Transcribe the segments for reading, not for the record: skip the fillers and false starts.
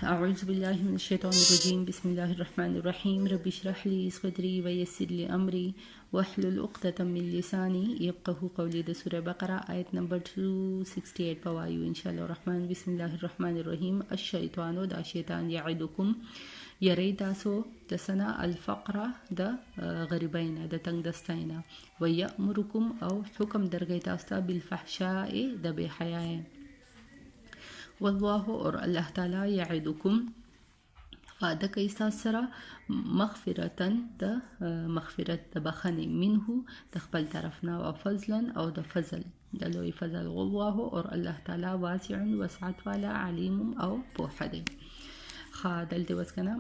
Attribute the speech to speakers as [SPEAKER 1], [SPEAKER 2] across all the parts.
[SPEAKER 1] أعوذ بالله من الشيطان الرجيم. بسم الله الرحمن الرحيم. رب اشرح لي صدري ويسر لي أمري واحلل عقدة من لساني يفقهوا قولي. د سورة بقرة آیت نمبر 268 پوایو ان شاء الله الرحمن. بسم الله الرحمن الرحيم. الشیطانو دا شیطان یعدکم یری تاسو د سنا الفقره د غریبین د تنگ دستینا ويأمركم او حکم درګی تاسو ته بالفحشاء د بے حیاء. والله اور الله تعالی یعدکم وعده کوي تاسو سره مغفرتن د مغفرت د بخنه منه د خپل طرفنا او فضلا او د فضل د لوی فضل. والله اور الله تعالی واسع وسعت والا علیم او پوهه دی. دلته وسکنه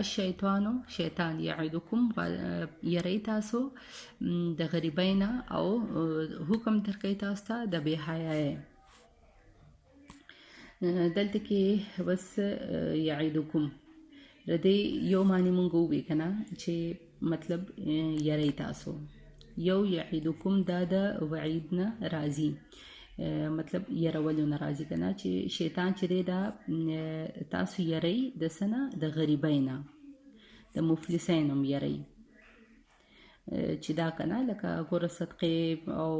[SPEAKER 1] الشیطانو شیطان یعدکم یری تاسو د غریبینا او حکم درکوي تاسو ته د بے حیاء. دلته کې بس یعدکم ردی یو معنی مونږ وې کنه چې مطلب یری تاسو یو یعدکم دا د وعیدنا راضی مطلب یرولو ناراضی کنه چې شیطان چې دا تاسو یری د سنه د غریبینا د مفلسینم یری چې دا کنه لکه ګور صدقه او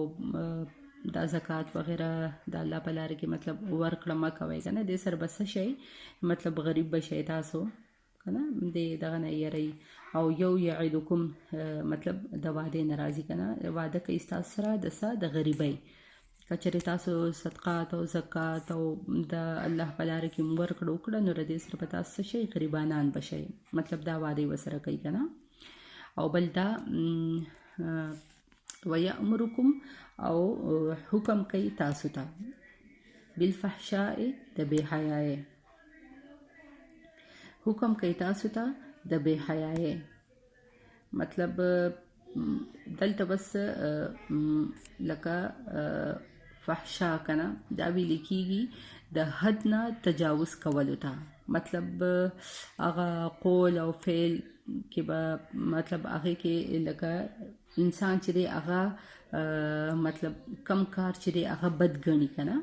[SPEAKER 1] دا زکات وغیرہ د الله په لار کې مطلب ورکړه ما کوي کنه د سر بس شي مطلب غریب بشي تاسو کنه د دغه نه یری. او یو یعدکم مطلب د وعده ناراضی کنه وعده کوي تاسو سره د غریبۍ کچره تاسو صدقات او زکات او د الله په لار کې ورکړه وکړه نو د سر په تاسو شي غریبانان بشي مطلب دا وعده وسره کوي کنه. او بل دا ويأمركم او حکم کوي تاسو ته بالفحشاء د بے حیاء حکم کوي تاسو ته د بے حیاء مطلب دلته بس لکه فحشا کنه دا ویل کیږي د حد نه تجاوز کولو ته مطلب هغه قول او فعل کې به مطلب هغه کې لکه انسان چې دی هغه مطلب کم کار چې دی هغه بد ګڼي کنه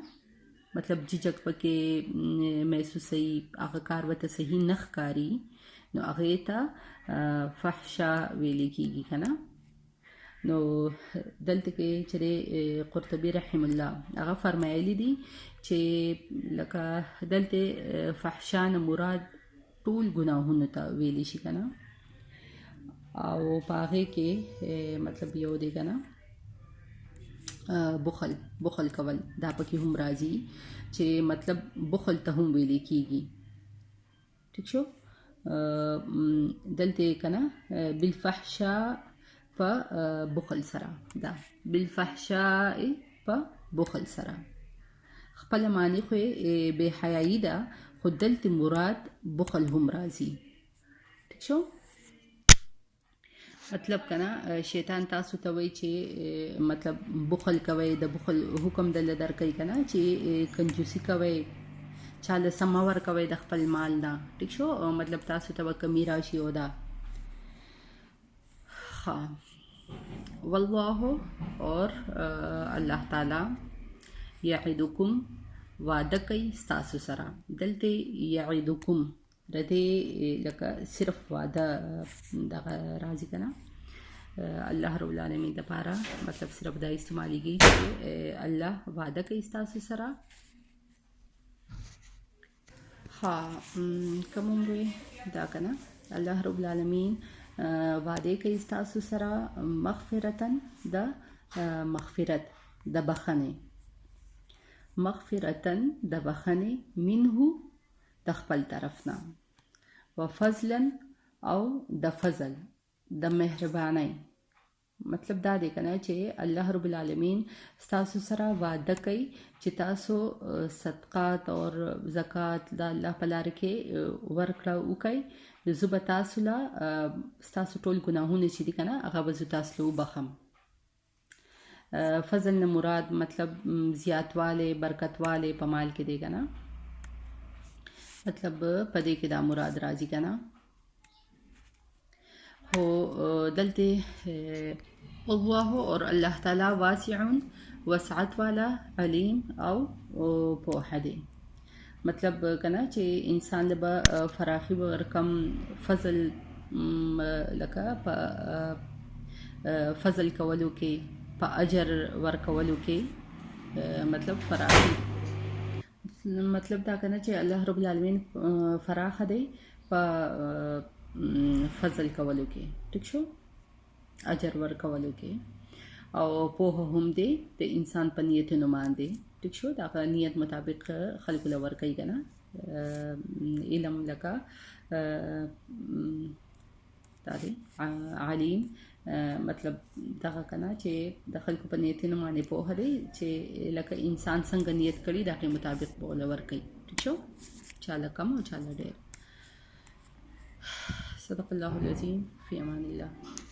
[SPEAKER 1] مطلب ججک پکې محسوسي هغه کار وته صحیح نه ښکاري نو هغه ته فحشا ویل کیږي کنه. نو دلته کې چې قرطبي رحم الله هغه فرمایلی دي چې لکه دلته فحشا نه مراد ټول ګناهونه ته ویل شي کنه او پاغه کې مطلب یو دی کنه بخل کول دا پکې هم راځي چې مطلب بخل ته هم ویل کیږي. ٹھیک شو دلته کنه بالفحشاء په بخل سره دا بالفحشاء په بخل سره خپل معنی خو بے حیايي ده خو دلته مراد بخل هم راځي. ٹھیک شو مطلب کنه شیطان تاسو ته وایي چې مطلب بخل کوي د بخل حکم دل درکې کنه چې کنجوسی کوي چاله سماور کوي د خپل مال نه. ٹھیک شو مطلب تاسو ته کمی راشي او دا والله اور الله تعالی یعدکم وعده کوي تاسو سره دلته یعدکم رته لکه صرف وعده دغه راځي کنه الله رب العالمین لپاره مطلب صرف دا استعماليږي چې الله وعده کوي تاسو سره. کوم وي دا کنه الله رب العالمین وعده کوي تاسو سره مغفرتن د مغفرت د بخنه مغفرتن د بخنه منه د خپل طرفنا وفضلا او د فضل د مهرباني مطلب دا دی کنه چې الله رب العالمین تاسو سره وعده کوي چې تاسو صدقات او زکات د الله په لار کې ورکړه وکړئ د زوب تاسو لا تاسو ټول ګناهونه چې دي کنه هغه به تاسو له وبخم. فضل نه مراد مطلب زیاتواله برکتواله په مال کې دی کنه مطلب پدې کې دا مراد راځي کنه. هو دلته الله اور الله تعالی واسع وسعت والا علیم او پوهه دی. مطلب کنه چې انسان له فراخي ورکم فضل لکه په فضل کولو کې په اجر ورکولو کې مطلب فراخي مطلب دا کنه چې الله رب العالمین فراخ دی په فضل کولو کې ٹھیک شو اجر ورکولو کې او په هم دی د انسان په نیتونو باندې ٹھیک شو دا نیت مطابق خلق له ور کوي کنه علم لکه دا دی علیم مطلب دغه کنه چې د خلکو په نیتونو باندې په هري چې لکه انسان څنګه نیت کړي دغه مطابق بوله ور کوي ٹھیک شو چاله کم او چاله ډېر صدق الله العظیم فی امان الله